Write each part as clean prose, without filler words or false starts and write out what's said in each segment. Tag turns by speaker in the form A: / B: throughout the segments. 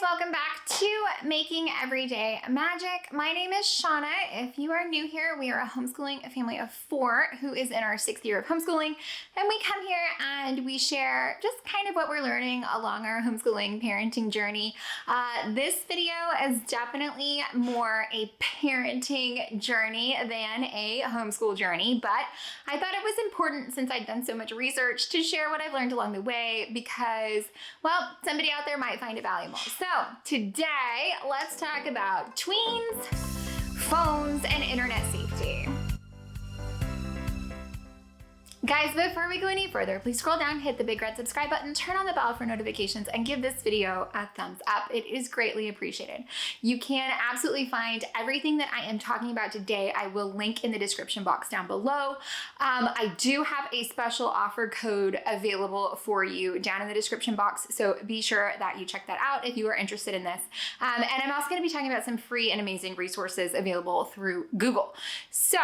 A: welcome back to Making Everyday Magic. My name is Shauna. If you are new here, we are a homeschooling family of 4 who is in our 6th year of homeschooling, and we come here and we share just kind of what we're learning along our homeschooling parenting journey. This video is definitely more a parenting journey than a homeschool journey, but I thought it was important, since I'd done so much research, to share what I've learned along the way because, well, somebody out there might find it valuable. So today, let's talk about tweens, phones, and internet safety. Guys, before we go any further, please scroll down, hit the big red subscribe button, turn on the bell for notifications, and give this video a thumbs up. It is greatly appreciated. You can absolutely find everything that I am talking about today. I will link in the description box down below. I do have a special offer code available for you down in the description box, so be sure that you check that out if you are interested in this. And I'm also going to be talking about some free and amazing resources available through Google. So,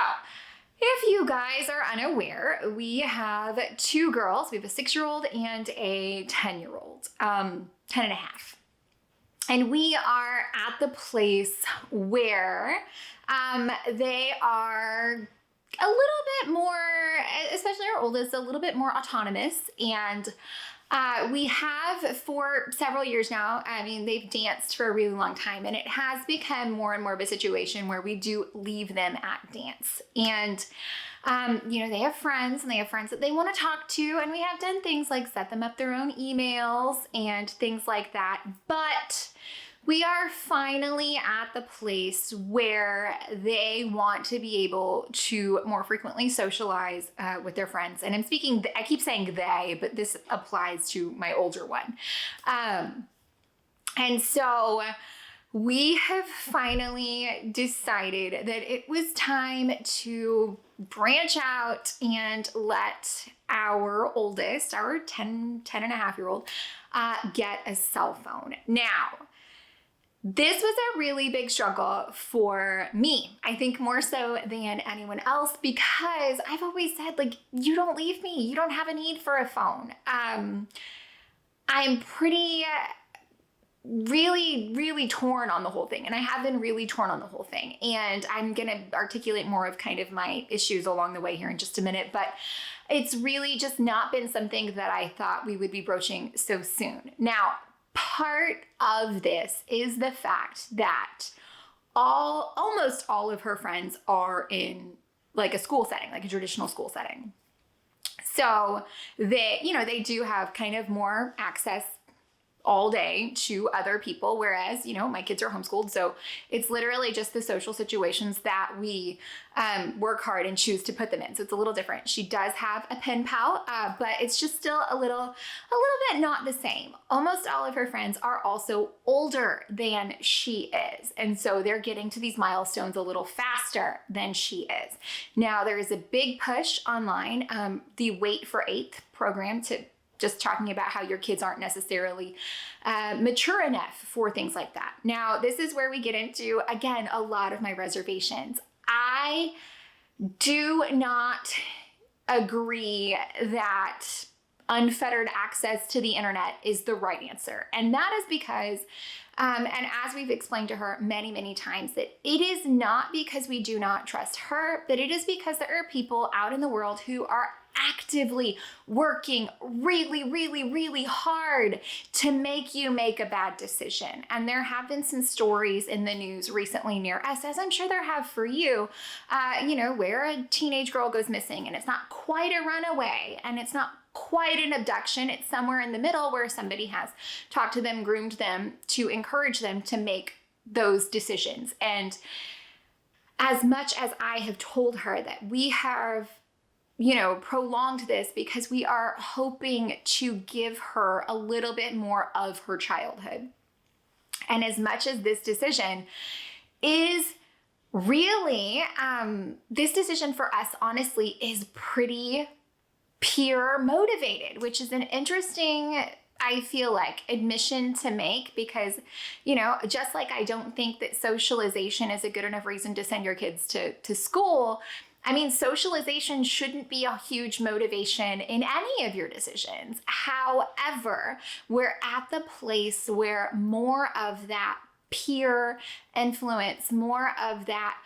A: if you guys are unaware, we have 2 girls. We have a 6-year-old and a 10-year-old, 10 and a half. And we are at the place where they are a little bit more, especially our oldest, a little bit more autonomous. And we have for several years now, I mean, they've danced for a really long time, and it has become more and more of a situation where we do leave them at dance. And, they have friends, and they have friends that they want to talk to, and we have done things like set them up their own emails and things like that. But we are finally at the place where they want to be able to more frequently socialize with their friends. And I keep saying they, but this applies to my older one. And so we have finally decided that it was time to branch out and let our oldest, our 10 and a half year old, get a cell phone. Now, this was a really big struggle for me, I think more so than anyone else, because I've always said, you don't leave me. You don't have a need for a phone. I'm pretty, really torn on the whole thing. And I have been really torn on the whole thing. And I'm going to articulate more of kind of my issues along the way here in just a minute. But it's really just not been something that I thought we would be broaching so soon. Now, part of this is the fact that almost all of her friends are in like a school setting, like a traditional school setting. So they do have kind of more access all day to other people, whereas, my kids are homeschooled. So it's literally just the social situations that we work hard and choose to put them in. So it's a little different. She does have a pen pal, but it's just still a little bit not the same. Almost all of her friends are also older than she is. And so they're getting to these milestones a little faster than she is. Now, there is a big push online, the Wait for 8th program, to just talking about how your kids aren't necessarily mature enough for things like that. Now, this is where we get into, again, a lot of my reservations. I do not agree that unfettered access to the internet is the right answer. And that is because, and as we've explained to her many, many times, that it is not because we do not trust her, but it is because there are people out in the world who are actively working really hard to make you make a bad decision. And there have been some stories in the news recently near us, as I'm sure there have for you, where a teenage girl goes missing, and it's not quite a runaway, and it's not quite an abduction. It's somewhere in the middle where somebody has talked to them, groomed them to encourage them to make those decisions. And as much as I have told her that we have prolonged this because we are hoping to give her a little bit more of her childhood. And as much as this decision is really, this decision for us, honestly, is pretty peer motivated, which is an interesting, I feel like, admission to make because, just like I don't think that socialization is a good enough reason to send your kids to school, I mean, socialization shouldn't be a huge motivation in any of your decisions. However, we're at the place where more of that peer influence, more of that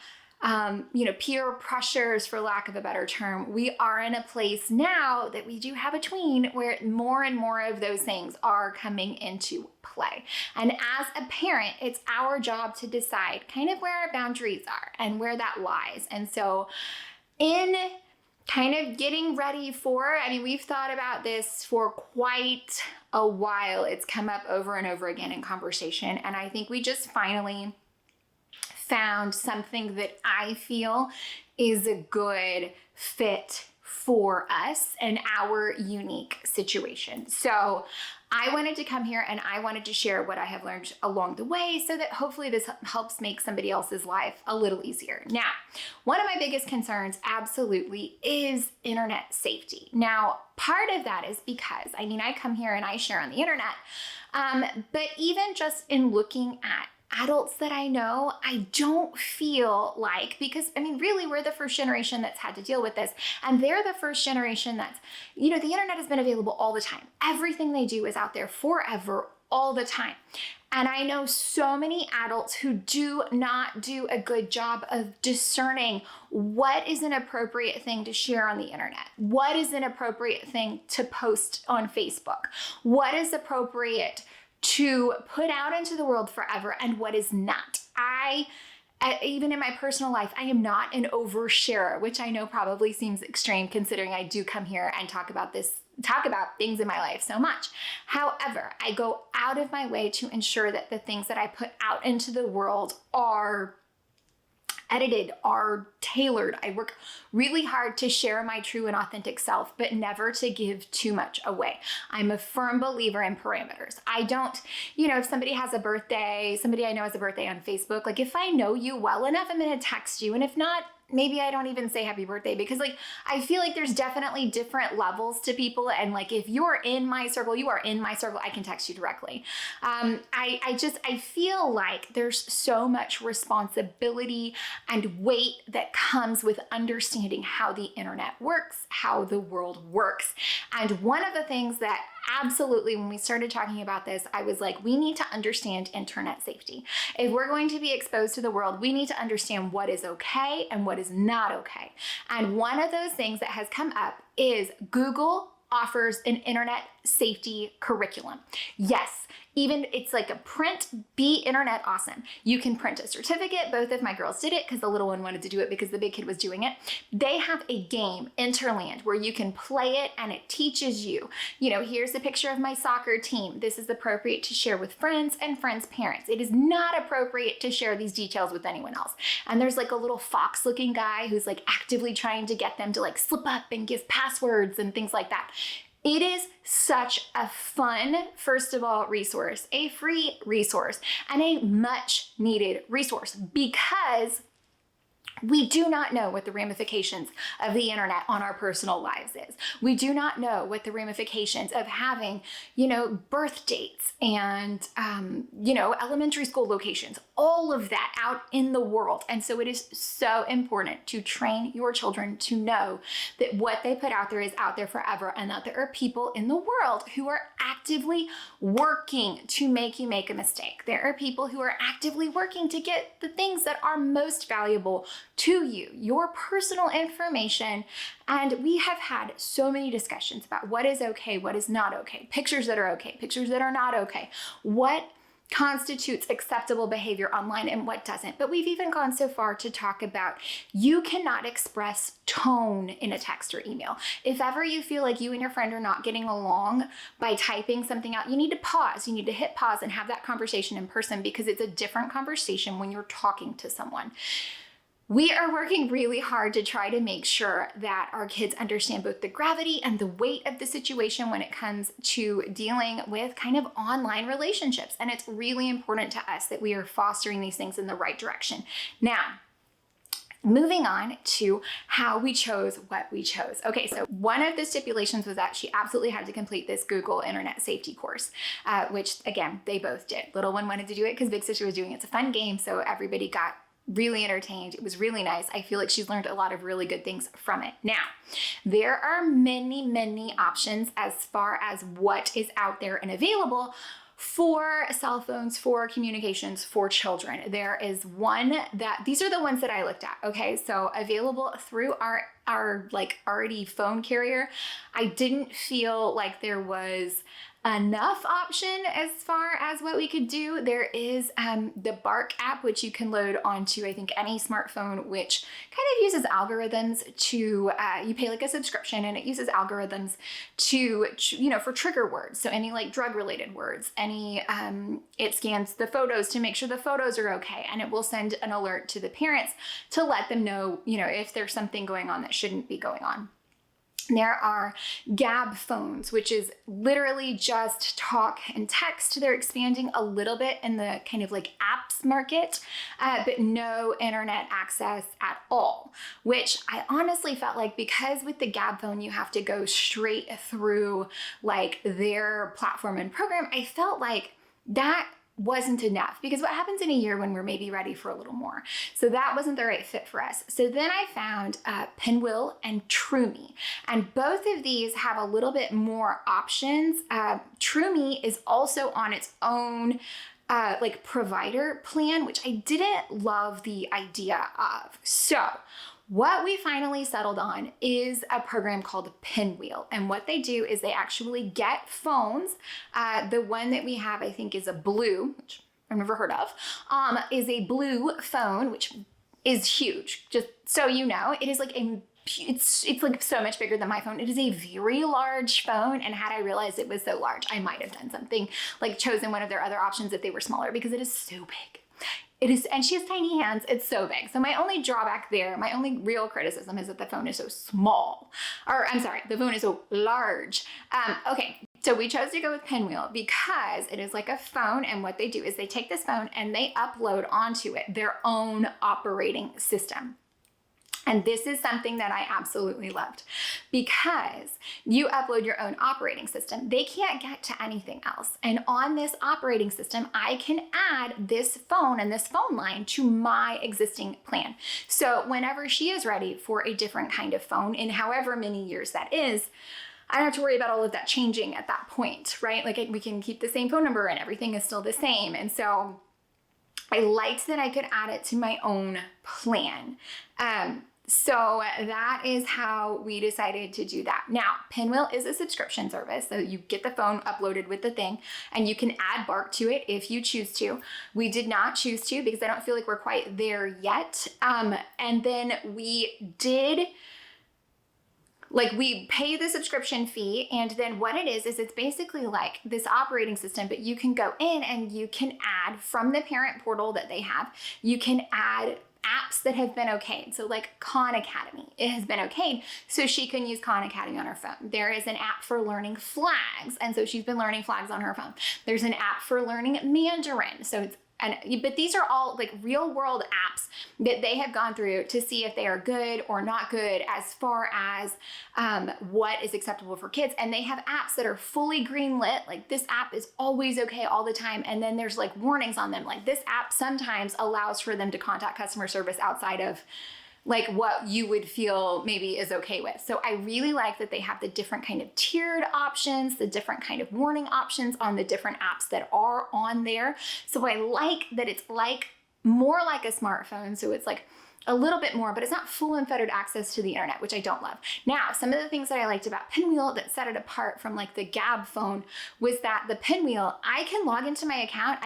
A: peer pressures, for lack of a better term, we are in a place now that we do have a tween where more and more of those things are coming into play. And as a parent, it's our job to decide kind of where our boundaries are and where that lies. And so in kind of getting ready for, I mean, we've thought about this for quite a while. It's come up over and over again in conversation. And I think we just finally found something that I feel is a good fit for us and our unique situation. So I wanted to come here and I wanted to share what I have learned along the way so that hopefully this helps make somebody else's life a little easier. Now, one of my biggest concerns absolutely is internet safety. Now, part of that is because, I mean, I come here and I share on the internet, but even just in looking at adults that I know, I don't feel like, because I mean, really, we're the first generation that's had to deal with this. And they're the first generation that's, the internet has been available all the time. Everything they do is out there forever, all the time. And I know so many adults who do not do a good job of discerning what is an appropriate thing to share on the internet, what is an appropriate thing to post on Facebook, what is appropriate to put out into the world forever and what is not. Even in my personal life, I am not an oversharer, which I know probably seems extreme considering I do come here and talk about things in my life so much. However, I go out of my way to ensure that the things that I put out into the world are edited, are tailored. I work really hard to share my true and authentic self, but never to give too much away. I'm a firm believer in parameters. I don't, if somebody has a birthday, somebody I know has a birthday on Facebook, like if I know you well enough, I'm going to text you. And if not, maybe I don't even say happy birthday, because I feel like there's definitely different levels to people. And if you're in my circle, you are in my circle, I can text you directly. I feel like there's so much responsibility and weight that comes with understanding how the internet works, how the world works. And one of the things that absolutely, when we started talking about this, I was like, we need to understand internet safety. If we're going to be exposed to the world, we need to understand what is okay and what is not okay. And one of those things that has come up is Google offers an internet safety curriculum. Yes, even it's like a print, be internet awesome. You can print a certificate. Both of my girls did it because the little one wanted to do it because the big kid was doing it. They have a game, Interland, where you can play it and it teaches you, here's a picture of my soccer team. This is appropriate to share with friends and friends' parents. It is not appropriate to share these details with anyone else. And there's a little fox looking guy who's actively trying to get them to slip up and give passwords and things like that. It is such a fun, first of all, resource, a free resource, and a much needed resource because we do not know what the ramifications of the internet on our personal lives is. We do not know what the ramifications of having, birth dates and, elementary school locations, all of that out in the world. And so it is so important to train your children to know that what they put out there is out there forever, and that there are people in the world who are actively working to make you make a mistake. There are people who are actively working to get the things that are most valuable to you, your personal information. And we have had so many discussions about what is okay, what is not okay, pictures that are okay, pictures that are not okay, what constitutes acceptable behavior online and what doesn't. But we've even gone so far to talk about you cannot express tone in a text or email. If ever you feel like you and your friend are not getting along by typing something out, you need to pause. You need to hit pause and have that conversation in person, because it's a different conversation when you're talking to someone. We are working really hard to try to make sure that our kids understand both the gravity and the weight of the situation when it comes to dealing with kind of online relationships. And it's really important to us that we are fostering these things in the right direction. Now, moving on to how we chose what we chose. Okay, so one of the stipulations was that she absolutely had to complete this Google Internet Safety course, which again, they both did. Little one wanted to do it because big sister was doing it. It's a fun game, so everybody got really entertained. It was really nice. I feel like she's learned a lot of really good things from it. Now, there are many, many options as far as what is out there and available for cell phones, for communications, for children. There is one that, these are the ones that I looked at, okay? So available through our like already phone carrier. I didn't feel like there was enough option as far as what we could do. There is the Bark app, which you can load onto, I think, any smartphone, which kind of uses algorithms to, you pay like a subscription and it uses algorithms to, for trigger words. So any like drug related words, it scans the photos to make sure the photos are okay. And it will send an alert to the parents to let them know, if there's something going on that shouldn't be going on. There are Gab phones, which is literally just talk and text. They're expanding a little bit in the kind of like apps market, but no internet access at all, which I honestly felt like, because with the Gab phone, you have to go straight through like their platform and program. I felt like that wasn't enough, because what happens in a year when we're maybe ready for a little more? So that wasn't the right fit for us. So then I found Pinwheel and TrueMe, and both of these have a little bit more options. TrueMe is also on its own like provider plan, which I didn't love the idea of. So what we finally settled on is a program called Pinwheel. And what they do is they actually get phones. The one that we have, I think, is a blue, which I've never heard of, is a blue phone, which is huge. Just so you know, it is like it's like so much bigger than my phone. It is a very large phone. And had I realized it was so large, I might have done something like chosen one of their other options if they were smaller, because it is so big. It is, and she has tiny hands. It's so big. So my only drawback there, my only real criticism is that the phone is so small. Or I'm sorry, the phone is so large. Okay, so we chose to go with Pinwheel because it is like a phone, and what they do is they take this phone and they upload onto it their own operating system. And this is something that I absolutely loved, because you upload your own operating system. They can't get to anything else. And on this operating system, I can add this phone and this phone line to my existing plan. So whenever she is ready for a different kind of phone, in however many years that is, I don't have to worry about all of that changing at that point, right? Like we can keep the same phone number and everything is still the same. And so I liked that I could add it to my own plan. So that is how we decided to do that. Now, Pinwheel is a subscription service, so you get the phone uploaded with the thing, and you can add Bark to it if you choose to. We did not choose to, because I don't feel like we're quite there yet. And then we did, like, we pay the subscription fee, and then what it is it's basically like this operating system, but you can go in and you can add from the parent portal that they have, you can add apps that have been okayed. So like Khan Academy, it has been okayed, so she can use Khan Academy on her phone. There is an app for learning flags, and so she's been learning flags on her phone. There's an app for learning Mandarin, so it's but these are all like real world apps that they have gone through to see if they are good or not good as far as what is acceptable for kids. And they have apps that are fully green lit. Like this app is always okay all the time. And then there's like warnings on them. Like this app sometimes allows for them to contact customer service outside of like what you would feel maybe is okay with. So I really like that they have the different kind of tiered options, the different kind of warning options on the different apps that are on there. So I like that it's like more like a smartphone. So it's like a little bit more, but it's not full unfettered access to the internet, which I don't love. Now, some of the things that I liked about Pinwheel that set it apart from like the Gab phone was that the Pinwheel, I can log into my account.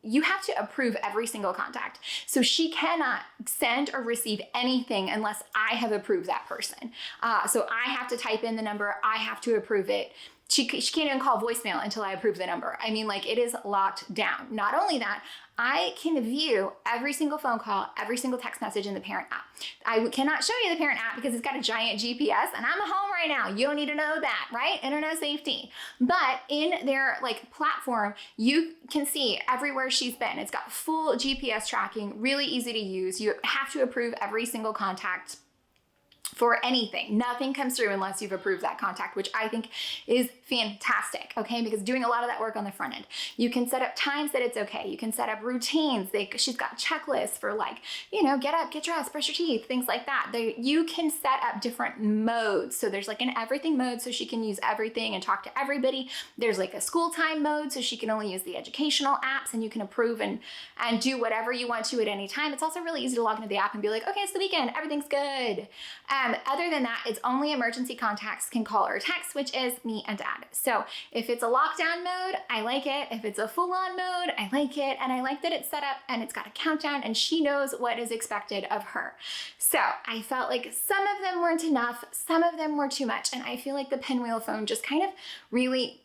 A: You have to approve every single contact. So she cannot send or receive anything unless I have approved that person. So I have to type in the number, I have to approve it. She can't even call voicemail until I approve the number. I mean, like it is locked down. Not only that, I can view every single phone call, every single text message in the parent app. I cannot show you the parent app because it's got a giant GPS and I'm home right now. You don't need to know that, right? Internet safety. But in their like platform, you can see everywhere she's been. It's got full GPS tracking, really easy to use. You have to approve every single contact for anything. Nothing comes through unless you've approved that contact, which I think is fantastic, okay? Because doing a lot of that work on the front end. You can set up times that it's okay. You can set up routines. She's got checklists for like, you know, get up, get dressed, brush your teeth, things like that. You can set up different modes. So there's like an everything mode so she can use everything and talk to everybody. There's like a school time mode so she can only use the educational apps, and you can approve and do whatever you want to at any time. It's also really easy to log into the app and be like, okay, it's the weekend, everything's good. Other than that, it's only emergency contacts can call or text, which is me and dad. So if it's a lockdown mode, I like it. If it's a full-on mode, I like it. And I like that it's set up and it's got a countdown and she knows what is expected of her. So I felt like some of them weren't enough, some of them were too much. And I feel like the Pinwheel phone just kind of really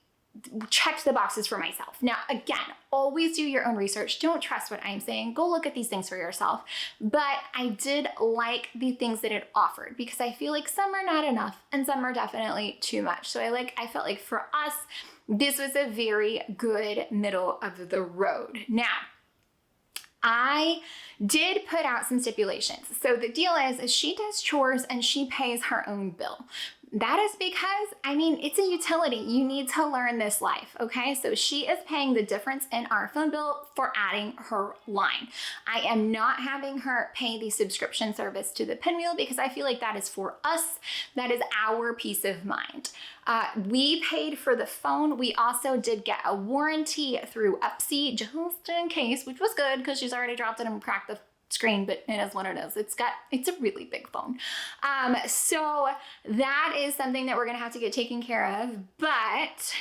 A: checked the boxes for myself. Now, again, always do your own research. Don't trust what I'm saying. Go look at these things for yourself. But I did like the things that it offered because I feel like some are not enough and some are definitely too much. So I felt like for us, this was a very good middle of the road. Now, I did put out some stipulations. So the deal is she does chores and she pays her own bill. That is because, I mean, it's a utility. You need to learn this life, okay? So she is paying the difference in our phone bill for adding her line. I am not having her pay the subscription service to the Pinwheel because I feel like that is for us. That is our peace of mind. We paid for the phone. We also did get a warranty through Upsy just in case, which was good because she's already dropped it and cracked the screen, but it is what it is. It's a really big phone. So that is something that we're gonna have to get taken care of. But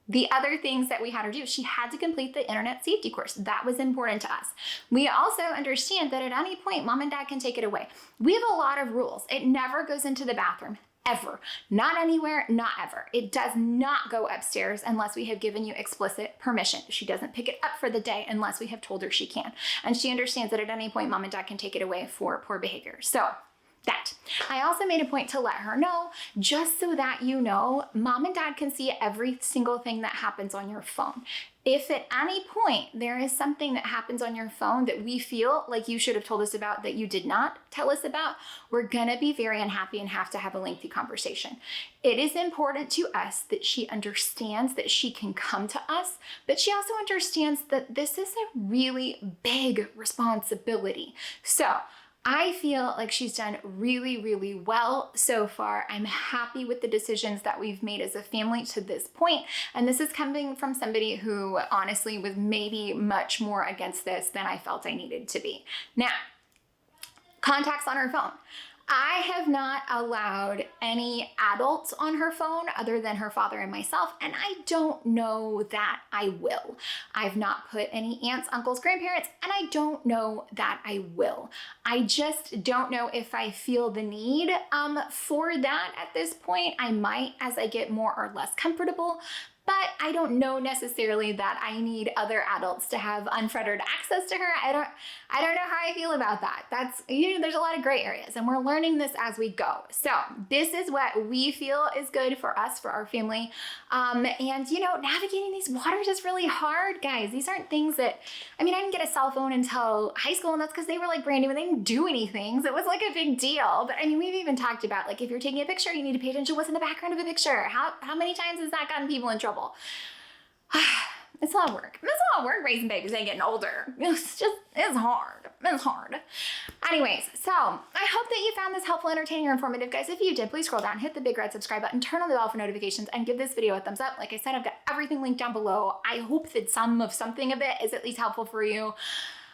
A: the other things that we had her do, she had to complete the internet safety course. That was important to us. We also understand that at any point, mom and dad can take it away. We have a lot of rules. It never goes into the bathroom. Ever. Not anywhere, not ever. It does not go upstairs unless we have given you explicit permission. She doesn't pick it up for the day unless we have told her she can. And she understands that at any point, mom and dad can take it away for poor behavior. So that. I also made a point to let her know, just so that you know, mom and dad can see every single thing that happens on your phone. If at any point there is something that happens on your phone that we feel like you should have told us about that you did not tell us about, we're gonna be very unhappy and have to have a lengthy conversation. It is important to us that she understands that she can come to us, but she also understands that this is a really big responsibility. So I feel like she's done really, really well so far. I'm happy with the decisions that we've made as a family to this point. And this is coming from somebody who honestly was maybe much more against this than I felt I needed to be. Now, contacts on her phone. I have not allowed any adults on her phone other than her father and myself, and I don't know that I will. I've not put any aunts, uncles, grandparents, and I don't know that I will. I just don't know if I feel the need for that at this point. I might as I get more or less comfortable. But I don't know necessarily that I need other adults to have unfettered access to her. I don't know how I feel about that. That's, you know, there's a lot of gray areas and we're learning this as we go. So this is what we feel is good for us, for our family. And you know, navigating these waters is really hard, guys. These aren't things that, I mean, I didn't get a cell phone until high school, and that's because they were like brand new and they didn't do anything. So it was like a big deal. But I mean, we've even talked about like, if you're taking a picture, you need to pay attention to what's in the background of a picture. How many times has that gotten people in trouble? It's a lot of work. It's a lot of work raising babies and getting older. It's hard. It's hard. Anyways, so I hope that you found this helpful, entertaining, or informative, guys. If you did, please scroll down, hit the big red subscribe button, turn on the bell for notifications, and give this video a thumbs up. Like I said, I've got everything linked down below. I hope that something of it is at least helpful for you.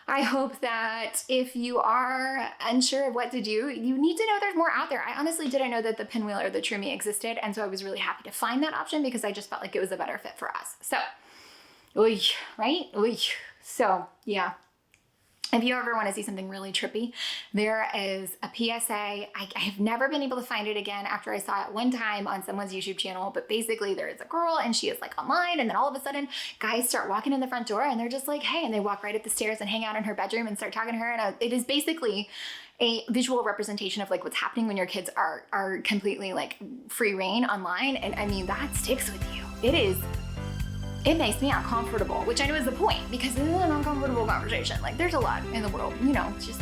A: I hope that if you are unsure of what to do, you need to know there's more out there. I honestly didn't know that the Pinwheel or the True existed, and so I was really happy to find that option because I just felt like it was a better fit for us. So, right? So, yeah. If you ever want to see something really trippy, there is a PSA. I have never been able to find it again after I saw it one time on someone's YouTube channel, but basically there is a girl and she is like online, and then all of a sudden guys start walking in the front door and they're just like, hey, and they walk right up the stairs and hang out in her bedroom and start talking to her. And it is basically a visual representation of like what's happening when your kids are completely like free reign online. And I mean, that sticks with you. It makes me uncomfortable, which I know is the point because this is an uncomfortable conversation. Like there's a lot in the world, you know, it's just